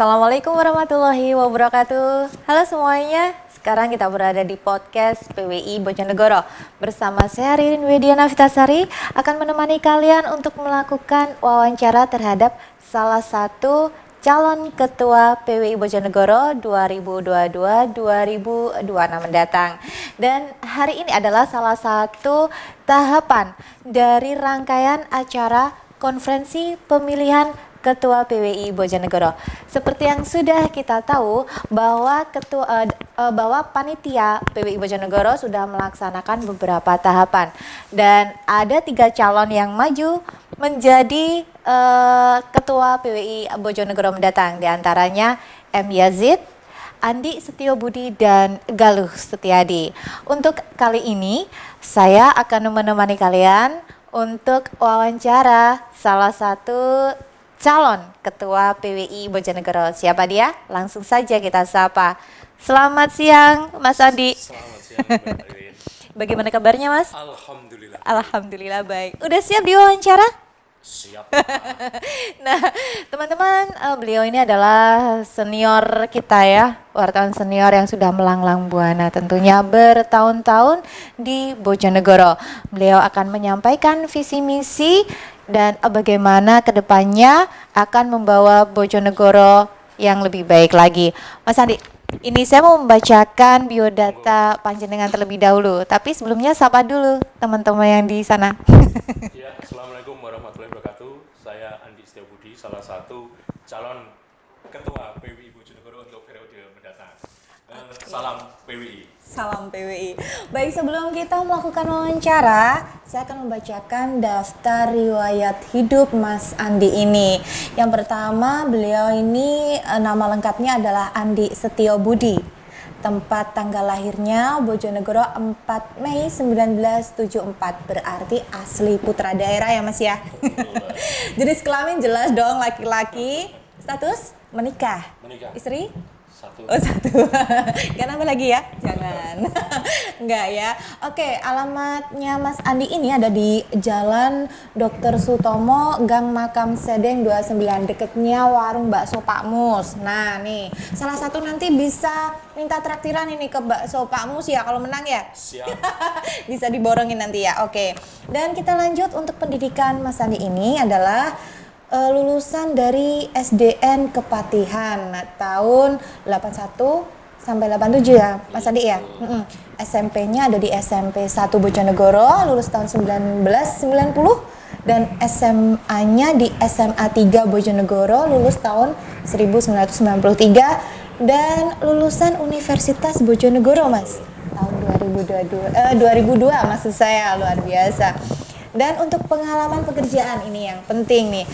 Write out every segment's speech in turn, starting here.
Assalamualaikum warahmatullahi wabarakatuh. Halo semuanya, sekarang kita berada di podcast PWI Bojonegoro. Bersama saya Ririn Widiana Vitasari akan menemani kalian untuk melakukan wawancara terhadap salah satu calon ketua PWI Bojonegoro 2022-2026 mendatang. Dan hari ini adalah salah satu tahapan dari rangkaian acara konferensi pemilihan Ketua PWI Bojonegoro. Seperti yang sudah kita tahu bahwa panitia PWI Bojonegoro sudah melaksanakan beberapa tahapan dan ada 3 calon yang maju menjadi Ketua PWI Bojonegoro mendatang. Di antaranya M. Yazid, Andi Setiobudi, dan Galuh Setiadi. Untuk kali ini saya akan menemani kalian untuk wawancara salah satu calon ketua PWI Bojonegoro. Siapa dia? Langsung saja kita sapa. Selamat siang Mas Andi. Selamat siang Mbak Ririn. Bagaimana kabarnya Mas? Alhamdulillah. Alhamdulillah baik. Udah siap diwawancara? Siap. Nah teman-teman, beliau ini adalah senior kita ya, wartawan senior yang sudah melanglang buana tentunya bertahun-tahun di Bojonegoro. Beliau akan menyampaikan visi misi dan bagaimana kedepannya akan membawa Bojonegoro yang lebih baik lagi. Mas Andi, ini saya mau membacakan biodata panjenengan terlebih dahulu, tapi sebelumnya sapa dulu teman-teman yang di sana. Ya, Assalamualaikum warahmatullahi wabarakatuh. Saya Andi Setiobudi, salah satu calon ketua PWI Bojonegoro untuk periode mendatang. Salam PWI. Salam PWI. Baik, sebelum kita melakukan wawancara, saya akan membacakan daftar riwayat hidup Mas Andi ini. Yang pertama, beliau ini nama lengkapnya adalah Andi Setiobudi. Tempat tanggal lahirnya Bojonegoro 4 Mei 1974, berarti asli putra daerah ya Mas ya. Jenis kelamin jelas dong, laki-laki. Status menikah. Istri? Satu. Oh, 1. Gak nambah lagi ya? Jangan. Enggak ya. Oke, alamatnya Mas Andi ini ada di Jalan Dr. Sutomo, Gang Makam Sedeng 29, deketnya warung bakso Pak Mus. Nah nih, salah satu nanti bisa minta traktiran ini ke bakso Pak Mus ya kalau menang ya. Siap. Bisa diborongin nanti ya. Oke. Dan kita lanjut untuk pendidikan Mas Andi ini adalah lulusan dari SDN Kepatihan tahun 81 sampai 87 ya Mas Andi ya. SMP-nya ada di SMP 1 Bojonegoro, lulus tahun 1990, dan SMA-nya di SMA 3 Bojonegoro, lulus tahun 1993, dan lulusan Universitas Bojonegoro Mas tahun 2002 maksud saya, luar biasa. Dan untuk pengalaman pekerjaan ini yang penting nih,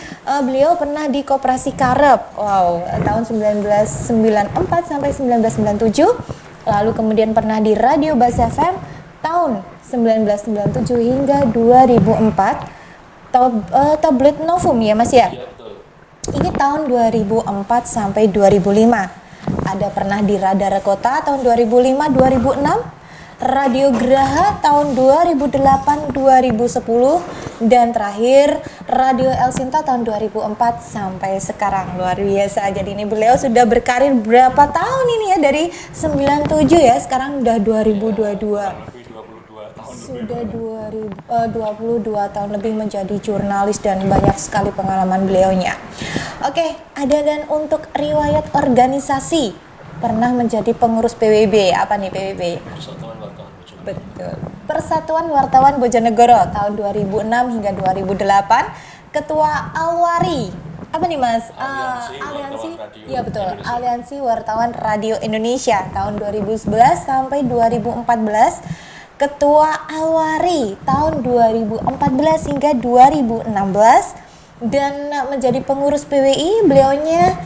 beliau pernah di Koperasi Karep, tahun 1994 sampai 1997, lalu kemudian pernah di Radio Bas FM tahun 1997 hingga 2004, tablet Novum ya Mas ya? Iya, betul. Ini tahun 2004 sampai 2005, ada pernah di Radar Kota tahun 2005-2006, Radio Graha tahun 2008-2010, dan terakhir Radio El Sinta tahun 2004 sampai sekarang. Luar biasa. Jadi ini beliau sudah berkarir berapa tahun ini ya, dari 97 ya, sekarang udah 2022. Lebih 22 tahun. Sudah 22 tahun lebih menjadi jurnalis dan banyak sekali pengalaman beliaunya. Oke, ada dan untuk riwayat organisasi, pernah menjadi pengurus PWB. Apa nih PWB? Persatuan Wartawan Bojonegoro. Betul. Persatuan Wartawan Bojonegoro tahun 2006 hingga 2008. Ketua Alwari. Apa nih Mas? Aliansi Wartawan Radio Iya betul. Indonesia. Aliansi Wartawan Radio Indonesia tahun 2011 sampai 2014. Ketua Alwari tahun 2014 hingga 2016, dan menjadi pengurus PWI beliaunya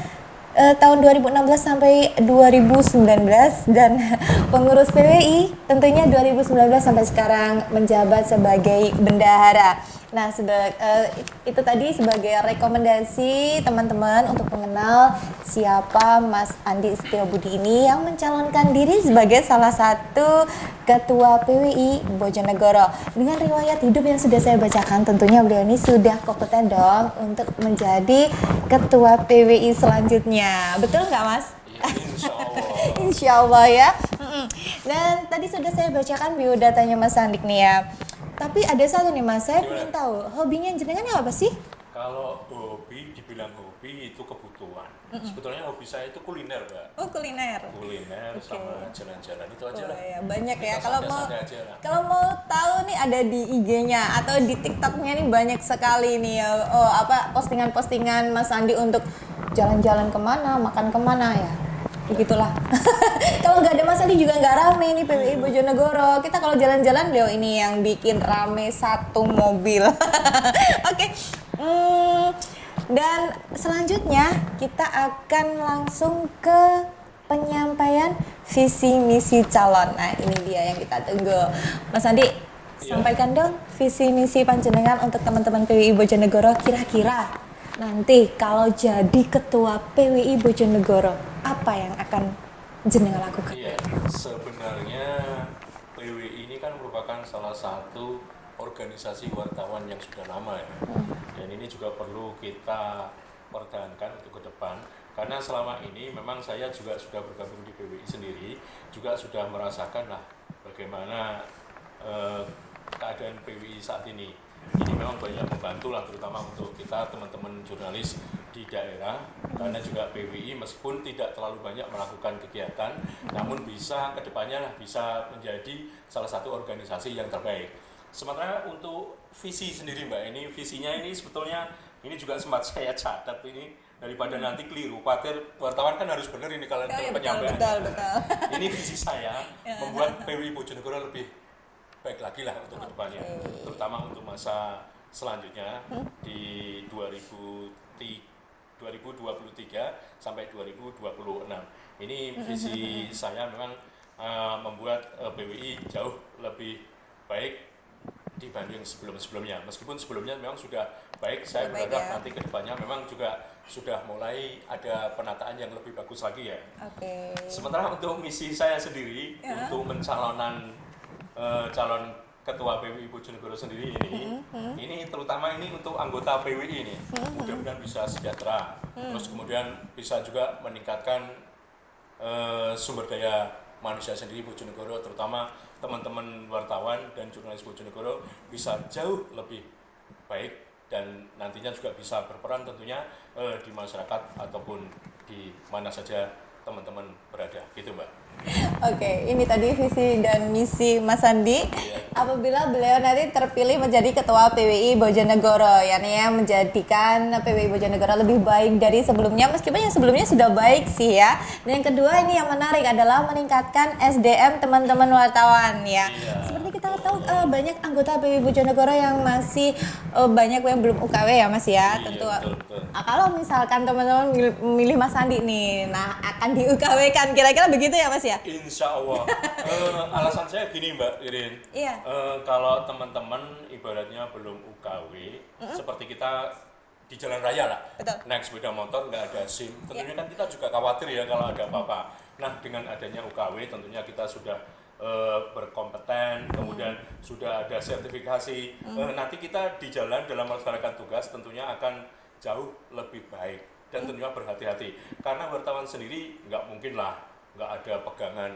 tahun 2016 sampai 2019, dan pengurus PWI tentunya 2019 sampai sekarang menjabat sebagai bendahara. Nah, itu tadi sebagai rekomendasi teman-teman untuk mengenal siapa Mas Andi Setiabudi ini yang mencalonkan diri sebagai salah satu Ketua PWI Bojonegoro. Dengan riwayat hidup yang sudah saya bacakan, tentunya beliau ini sudah kompeten dong untuk menjadi Ketua PWI selanjutnya. Betul nggak, Mas? Insya Allah. Insya Allah ya. Dan tadi sudah saya bacakan biodatanya Mas Andik nih ya. Tapi ada satu nih Mas, saya ingin tahu hobinya jenengan apa sih? Kalau hobi, dibilang hobi itu kebutuhan. Sebetulnya hobi saya itu kuliner, Mbak. Oh, kuliner. Kuliner sama jalan-jalan itu aja lah. Ya, banyak ya. Kita santai-santai aja lah. Kalau mau tahu nih ada di IG-nya atau di TikTok-nya nih banyak sekali nih ya. Oh, postingan-postingan Mas Andi untuk jalan-jalan kemana, makan kemana ya. Begitulah. Kalau nggak ada Mas Andi juga nggak rame nih PWI Bojonegoro. Kita kalau jalan-jalan beliau ini yang bikin rame satu mobil. Oke. Dan selanjutnya kita akan langsung ke penyampaian visi misi calon. Nah, ini dia yang kita tunggu. Mas Andi, sampaikan dong visi misi panjenengan untuk teman-teman PWI Bojonegoro. Kira-kira nanti kalau jadi ketua PWI Bojonegoro, apa yang akan jenengan lakukan? Iya, sebenarnya PWI ini kan merupakan salah satu organisasi wartawan yang sudah lama ya. Dan ini juga perlu kita pertahankan untuk ke depan. Karena selama ini memang saya juga sudah bergabung di PWI sendiri, juga sudah merasakan lah bagaimana keadaan PWI saat ini. Ini memang banyak membantu lah, terutama untuk kita teman-teman jurnalis di daerah, karena juga PWI meskipun tidak terlalu banyak melakukan kegiatan, namun bisa kedepannya lah bisa menjadi salah satu organisasi yang terbaik. Sementara untuk visi sendiri Mbak, ini visinya ini sebetulnya ini juga sempat saya catat ini daripada nanti keliru. Khawatir wartawan kan harus benar ini kalau penyampaian. Betul. Ini visi saya membuat PWI Bojonegoro lebih baik lagi lah untuk kedepannya, terutama untuk masa selanjutnya di 2023 sampai 2026. Ini visi saya memang membuat PWI jauh lebih baik dibanding sebelumnya. Meskipun sebelumnya memang sudah baik, saya berharap nanti kedepannya memang juga sudah mulai ada penataan yang lebih bagus lagi ya. Sementara untuk misi saya sendiri untuk mencalonan calon ketua PWI Bojonegoro sendiri ini terutama ini untuk anggota PWI ini, mudah-mudahan bisa sejahtera, terus kemudian bisa juga meningkatkan sumber daya manusia sendiri Bojonegoro, terutama teman-teman wartawan dan jurnalis Bojonegoro bisa jauh lebih baik dan nantinya juga bisa berperan tentunya di masyarakat ataupun di mana saja teman-teman berada, gitu Mbak. Oke, ini tadi visi dan misi Mas Andi. Apabila beliau nanti terpilih menjadi Ketua PWI Bojonegoro, yakni ya menjadikan PWI Bojonegoro lebih baik dari sebelumnya, meskipun yang sebelumnya sudah baik sih ya. Dan yang kedua ini yang menarik adalah meningkatkan SDM teman-teman wartawan ya. Seperti kita tahu banyak anggota PWI Bojonegoro yang masih banyak yang belum UKW ya Mas ya. Tentu. Betul. Kalau misalkan teman-teman milih Mas Andi nih, nah akan di UKW kan kira-kira begitu ya Mas ya? Insya Allah. Alasan saya gini Mbak Irin. Iya. Kalau teman-teman ibaratnya belum UKW, seperti kita di jalan raya lah, naik sepeda motor nggak ada SIM, tentunya kan kita juga khawatir ya kalau ada apa-apa. Nah dengan adanya UKW tentunya kita sudah berkompeten, kemudian sudah ada sertifikasi. Nanti kita di jalan dalam melaksanakan tugas tentunya akan jauh lebih baik dan tentunya berhati-hati. Karena wartawan sendiri nggak mungkin lah nggak ada pegangan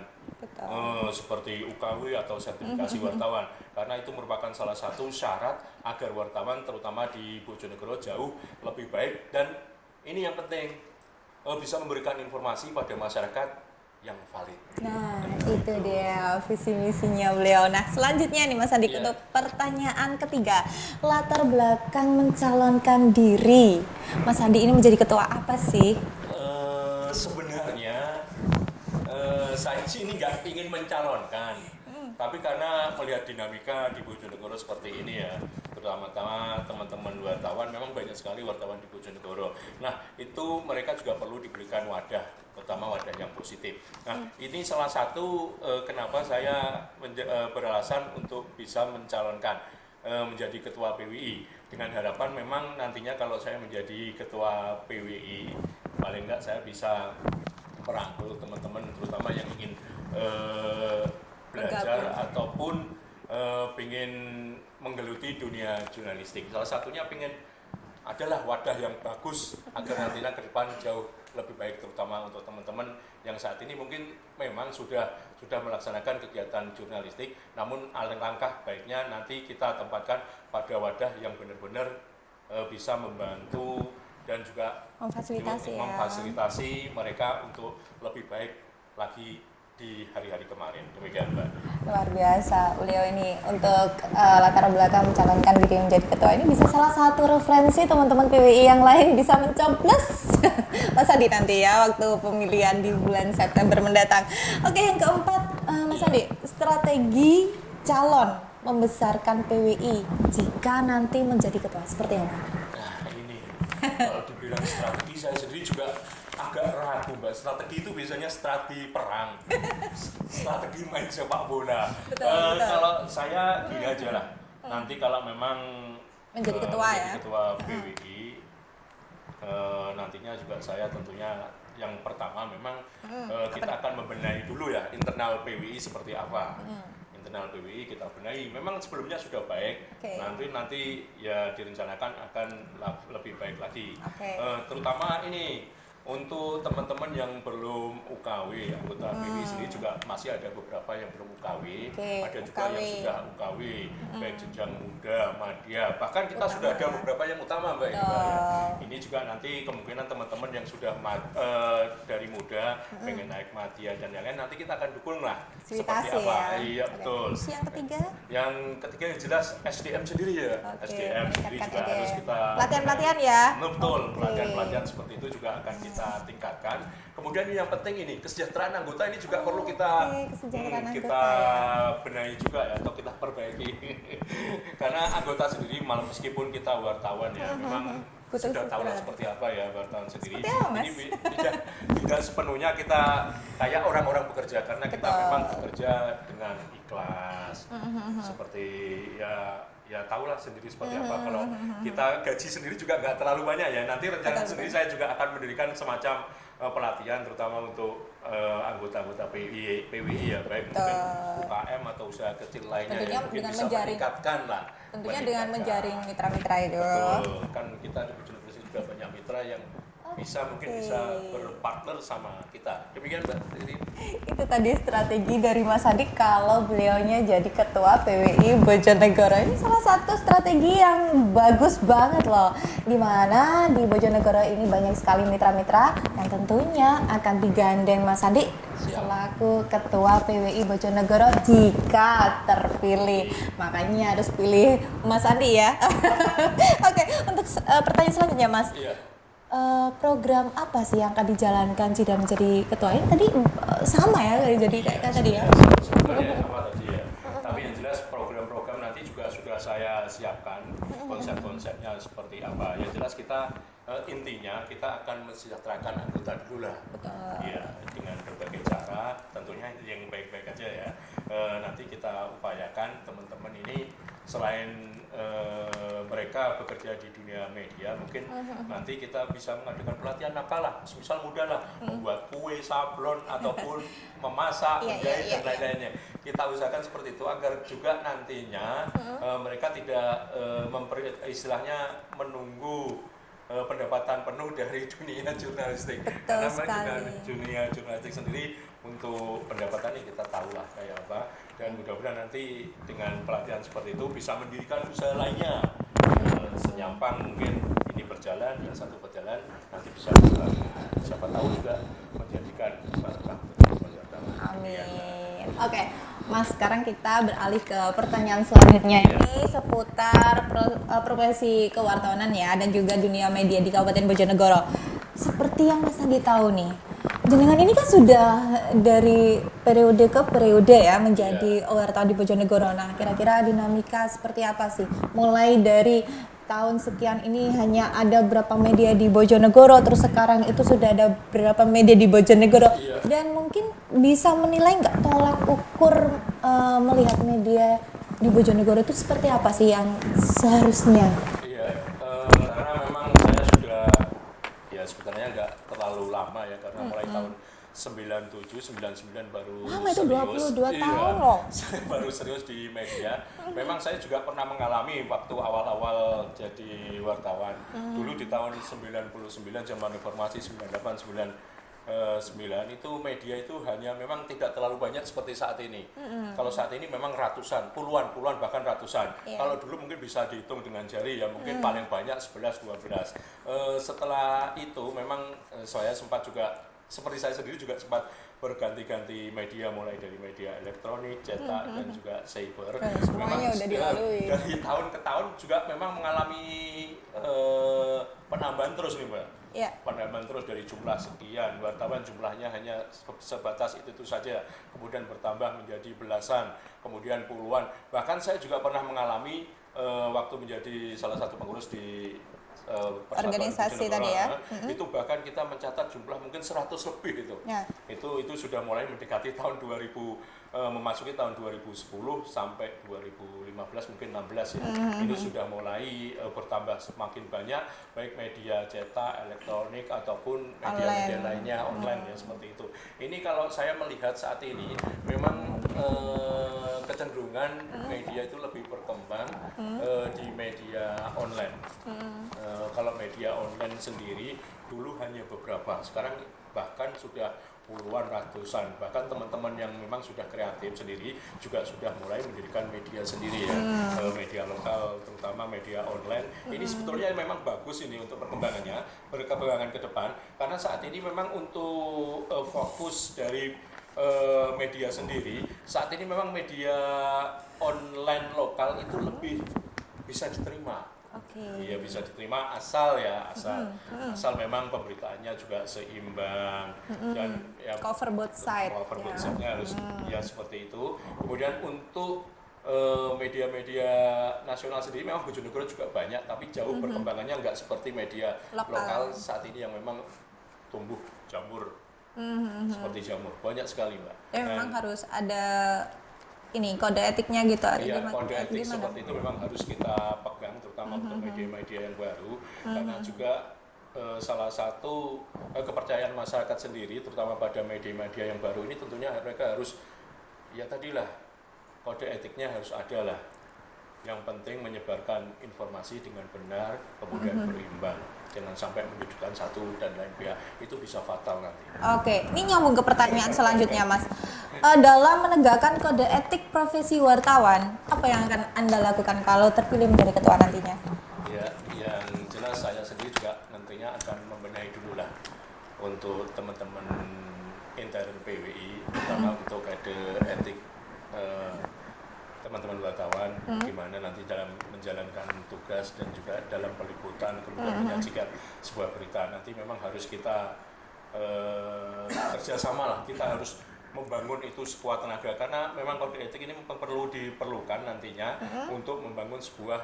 seperti UKW atau sertifikasi wartawan, karena itu merupakan salah satu syarat agar wartawan terutama di Bojonegoro jauh lebih baik dan ini yang penting bisa memberikan informasi pada masyarakat yang valid. Nah itu dia visi misinya beliau. Nah selanjutnya nih Mas Andi untuk pertanyaan ketiga, latar belakang mencalonkan diri Mas Andi ini menjadi ketua apa sih? Sebenarnya saya sih ini nggak ingin mencalonkan, tapi karena melihat dinamika di Bojonegoro seperti ini ya, terutama teman-teman wartawan, memang banyak sekali wartawan di Bojonegoro. Nah itu mereka juga perlu diberikan wadah, terutama wadah yang positif. Nah ini salah satu kenapa saya beralasan untuk bisa mencalonkan. menjadi ketua PWI dengan harapan memang nantinya kalau saya menjadi ketua PWI paling enggak saya bisa merangkul teman-teman terutama yang ingin belajar ataupun ingin menggeluti dunia jurnalistik. Salah satunya ingin adalah wadah yang bagus agar nantinya ke depan jauh lebih baik, terutama untuk teman-teman yang saat ini mungkin memang sudah melaksanakan kegiatan jurnalistik, namun alangkah baiknya nanti kita tempatkan pada wadah yang benar-benar bisa membantu dan juga memfasilitasi mereka untuk lebih baik lagi di hari-hari kemarin. Demikian, Mbak. Luar biasa beliau ini untuk latar belakang mencalonkan diri menjadi ketua ini bisa salah satu referensi teman-teman PWI yang lain bisa mencoblos Mas Adi nanti ya waktu pemilihan di bulan September mendatang. Oke, yang keempat Mas Adi, strategi calon membesarkan PWI jika nanti menjadi ketua seperti apa? Nah ini kalau dibilang strategi saya sendiri juga agak ragu, Mbak. Strategi itu biasanya strategi perang, strategi main sepak bola. Betul. Kalau saya gini aja lah, nanti kalau memang menjadi ketua PWI, nantinya juga saya tentunya yang pertama memang kita akan membenahi dulu ya internal PWI seperti apa. Internal PWI kita benahi. Memang sebelumnya sudah baik, nanti ya direncanakan akan lebih baik lagi. Terutama ini untuk teman-teman yang belum UKW, anggota PWI sendiri juga masih ada beberapa yang belum UKW, ada juga yang sudah UKW, baik jenjang muda, madya, bahkan kita sudah ada beberapa yang utama, Mbak. Ini juga nanti kemungkinan teman-teman yang sudah dari muda pengen naik madya dan yang lain nanti kita akan dukung lah seperti apa. Iya betul. Yang ketiga? Yang ketiga yang jelas SDM sendiri ya. SDM sendiri juga harus kita pelatihan-pelatihan ya. Betul, pelatihan-pelatihan seperti itu juga akan kita tingkatkan. Kemudian yang penting ini kesejahteraan anggota ini juga perlu kita benahi juga ya, atau kita perbaiki. Karena anggota sendiri meskipun kita wartawan ya, memang sudah tahu seperti apa ya wartawan sendiri. Ini tidak sepenuhnya kita kayak orang-orang bekerja, karena kita memang bekerja dengan ikhlas. Seperti ya tahulah sendiri seperti apa. Kalau kita gaji sendiri juga nggak terlalu banyak ya. Nanti rencana sendiri saya juga akan mendirikan semacam pelatihan terutama untuk anggota-anggota PWI ya, baik mungkin UKM atau usaha kecil lainnya tentunya yang mungkin dengan bisa meningkatkan lah. Tentunya dengan menjaring mitra-mitra itu. Betul, kan kita di Bojonegoro juga banyak mitra yang bisa berpartner sama kita. Demikian, Mbak. Itu tadi strategi dari Mas Adi kalau beliaunya jadi ketua PWI Bojonegoro. Ini salah satu strategi yang bagus banget loh. Dimana di Bojonegoro ini banyak sekali mitra-mitra yang tentunya akan digandeng Mas Adi selaku ketua PWI Bojonegoro jika terpilih. Makanya harus pilih Mas Adi ya. Oke, untuk pertanyaan selanjutnya Mas. Program apa sih yang akan dijalankan jika menjadi ketua ini? Tadi sama ya, jadi kayak tadi ya? Sebenarnya sama tadi ya. Tapi yang jelas program-program nanti juga sudah saya siapkan konsep-konsepnya seperti apa. Yang jelas kita intinya kita akan mensejahterakan anggota dulu lah. Ya, dengan berbagai cara, tentunya yang baik-baik aja ya. Nanti kita upayakan teman-teman ini selain mereka bekerja di dunia media, mungkin nanti kita bisa mengadakan pelatihan apalah, misal mudah lah, membuat kue, sablon ataupun memasak, menjahit dan lain-lainnya. Kita usahakan seperti itu agar juga nantinya mereka tidak istilahnya menunggu pendapatan penuh dari dunia jurnalistik. Karena dunia jurnalistik sendiri untuk pendapatannya kita tahu lah kayak apa, dan mudah-mudahan nanti dengan pelatihan seperti itu bisa mendirikan usaha lainnya. Senyampang mungkin ini berjalan, yang satu berjalan, nanti bisa siapa tahu juga menjadikan barokah. Amin. Oke, Mas, sekarang kita beralih ke pertanyaan selanjutnya. Ini seputar profesi kewartawanan ya, dan juga dunia media di Kabupaten Bojonegoro. Seperti yang Mas Andi tahu nih, jenengan ini kan sudah dari periode ke periode ya menjadi wartawan di Bojonegoro. Nah, kira-kira dinamika seperti apa sih? Mulai dari tahun sekian ini hanya ada berapa media di Bojonegoro, terus sekarang itu sudah ada berapa media di Bojonegoro, dan mungkin bisa menilai nggak tolak ukur melihat media di Bojonegoro itu seperti apa sih yang seharusnya? Iya, karena memang saya sudah ya sebenarnya nggak terlalu lama ya karena mulai tahun 97, 99 baru Lama itu serius. 22 Iya, tahun loh. saya baru serius di media. Memang saya juga pernah mengalami waktu awal-awal jadi wartawan. Dulu di tahun 99 zaman reformasi 98, 99 itu media itu hanya memang tidak terlalu banyak seperti saat ini. Kalau saat ini memang ratusan, puluhan bahkan ratusan. Iya. Kalau dulu mungkin bisa dihitung dengan jari ya, mungkin paling banyak 11, 12. Setelah itu memang saya sempat juga seperti saya sendiri juga sempat berganti-ganti media mulai dari media elektronik, cetak dan juga cyber. Semuanya udah dilalui. Dari tahun ke tahun juga memang mengalami penambahan terus nih Mbak. Iya. Penambahan terus dari jumlah sekian, wartawan jumlahnya hanya sebatas itu saja, kemudian bertambah menjadi belasan, kemudian puluhan. Bahkan saya juga pernah mengalami waktu menjadi salah satu pengurus di Organisasi tadi ya. Itu bahkan kita mencatat jumlah mungkin 100 lebih itu. Ya. Itu sudah mulai mendekati tahun 2000, memasuki tahun 2010 sampai 2015 mungkin 16 ya. Ini sudah mulai bertambah semakin banyak baik media cetak, elektronik ataupun media-media lainnya online ya seperti itu. Ini kalau saya melihat saat ini memang kecenderungan media itu lebih berkembang di media online. Kalau media online sendiri dulu hanya beberapa, sekarang bahkan sudah puluhan, ratusan. Bahkan teman-teman yang memang sudah kreatif sendiri juga sudah mulai mendirikan media sendiri ya, media lokal terutama media online. Ini sebetulnya memang bagus ini untuk perkembangannya, berkembangan ke depan. Karena saat ini memang untuk fokus dari media sendiri, saat ini memang media online lokal itu lebih bisa diterima. Iya bisa diterima asal memang pemberitaannya juga seimbang dan ya Cover both side. cover both side-nya harus ya seperti itu. Kemudian untuk media-media nasional sendiri memang Bojonegoro juga banyak, tapi jauh perkembangannya nggak seperti media lokal saat ini yang memang tumbuh jamur seperti jamur banyak sekali Mbak. Memang harus ada ini kode etiknya gitu. Iya, kode etik seperti itu memang harus kita pegang terutama untuk media-media yang baru karena juga salah satu kepercayaan masyarakat sendiri terutama pada media-media yang baru ini tentunya mereka harus ya tadilah kode etiknya harus ada lah. Yang penting menyebarkan informasi dengan benar kemudian berimbang. Jangan sampai menyudutkan satu dan lain pihak, itu bisa fatal nanti. Oke, ini nyambung ke pertanyaan selanjutnya Mas. Dalam menegakkan kode etik profesi wartawan, apa yang akan Anda lakukan kalau terpilih menjadi ketua nantinya? Ya, yang jelas saya sendiri juga nantinya akan membenahi dulu lah untuk teman-teman intern PWI, terutama untuk kode etik teman-teman wartawan, gimana nanti dalam menjalankan tugas dan juga dalam peliputan kemudian menyajikan sebuah berita. Nanti memang harus kita kerjasama lah, kita harus membangun itu sekuat tenaga karena memang kode etik ini perlu diperlukan nantinya untuk membangun sebuah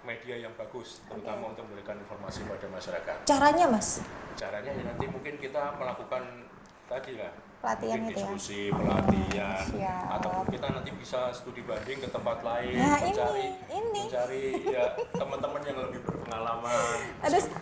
media yang bagus, terutama untuk memberikan informasi pada masyarakat. Caranya Mas? Caranya ya nanti mungkin kita melakukan tadi lah, Pelatihan mungkin gitu ya? diskusi, pelatihan, Siap. ataupun kita nanti bisa studi banding ke tempat lain, Nah, mencari ini. ya teman-teman yang lebih berpengalaman.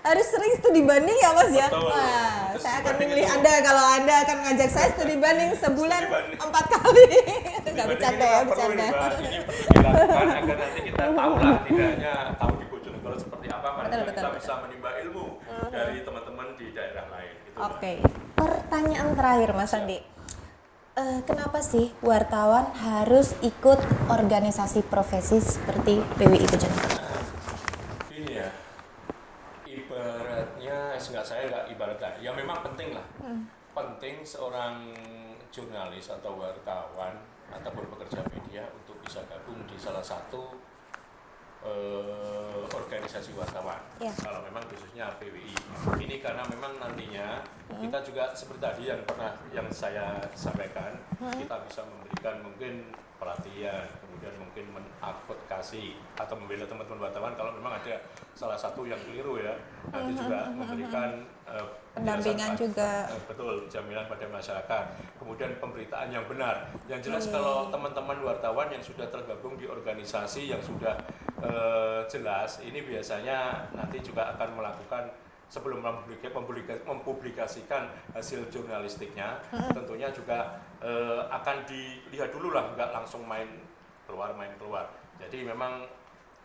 Harus sering studi banding ya Mas ya? Betul. Wah, Studi saya akan banding memilih itu- Anda kalau Anda akan ngajak saya studi banding sebulan Studi banding. 4 kali. Nggak Banding bercanda ini ya, perlu bercanda. nih, Mbak. Ini perlu dilakukan agar nanti kita tahu lah, tidak hanya tahu di Bojonegoro seperti apa, Betul, kita betul. bisa menimba ilmu dari teman-teman di daerah lain. Gitu, Mbak. Oke, pertanyaan terakhir Mas Andi. Kenapa sih wartawan harus ikut organisasi profesi seperti PWI Bojonegoro? Ini ya, ibaratnya, saya nggak ibaratnya, ya memang penting lah. Penting seorang jurnalis atau wartawan ataupun pekerja media untuk bisa gabung di salah satu organisasi wartawan. Ya. Kalau memang khususnya PWI. Ini karena memang nantinya kita juga seperti tadi yang saya sampaikan, kita bisa memberikan mungkin pelatihan, kemudian mungkin mengadvokasi klarifikasi atau membela teman-teman wartawan kalau memang ada salah satu yang keliru ya. Nanti juga memberikan pendampingan juga. Betul, jaminan pada masyarakat. Kemudian pemberitaan yang benar. Yang jelas kalau teman-teman wartawan yang sudah tergabung di organisasi yang sudah jelas, ini biasanya nanti juga akan melakukan sebelum mempublikasikan hasil jurnalistiknya, tentunya juga akan dilihat dulu lah, nggak langsung main keluar. Jadi memang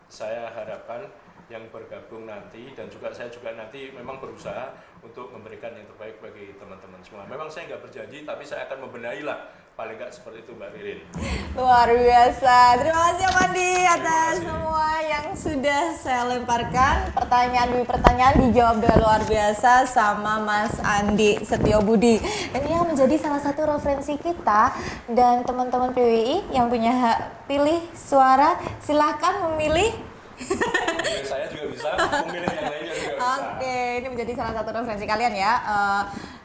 saya harapkan yang bergabung nanti dan juga saya juga nanti memang berusaha untuk memberikan yang terbaik bagi teman-teman semua. Memang saya nggak berjanji, tapi saya akan membenahi lah, paling nggak seperti itu Mbak Ririn. Luar biasa. Terima kasih Pak Andi atas semua yang sudah saya lemparkan. Pertanyaan demi pertanyaan dijawab dengan luar biasa sama Mas Andi Setiobudi. Ini yang menjadi salah satu referensi kita, dan teman-teman PWI yang punya hak pilih suara silahkan memilih. Saya juga bisa memilih yang lainnya juga bisa. Oke, ini menjadi salah satu referensi kalian ya.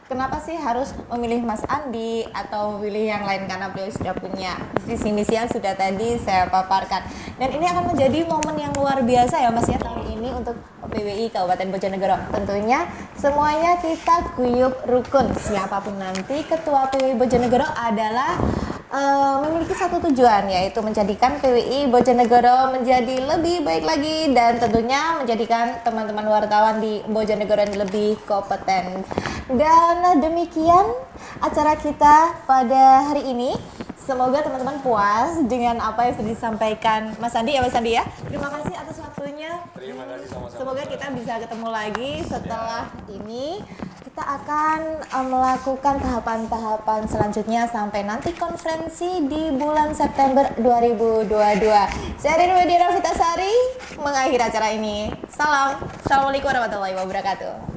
Kenapa sih harus memilih Mas Andi atau memilih yang lain, karena beliau sudah punya visi misi yang sudah tadi saya paparkan. Dan ini akan menjadi momen yang luar biasa ya Mas ya tahun ini untuk PWI Kabupaten Bojonegoro. Tentunya semuanya kita guyup rukun. Siapapun nanti ketua PWI Bojonegoro adalah memiliki satu tujuan, yaitu menjadikan PWI Bojonegoro menjadi lebih baik lagi dan tentunya menjadikan teman-teman wartawan di Bojonegoro lebih kompeten. Dan demikian acara kita pada hari ini. Semoga teman-teman puas dengan apa yang sudah disampaikan Mas Andi ya Mas Andi ya. Terima kasih atas waktunya. Terima kasih sama-sama. Semoga kita bisa ketemu lagi setelah ini. Kita akan melakukan tahapan-tahapan selanjutnya sampai nanti konferensi di bulan September 2022. Saya Rin Wedira Vitasari mengakhiri acara ini. Salam. Assalamualaikum warahmatullahi wabarakatuh.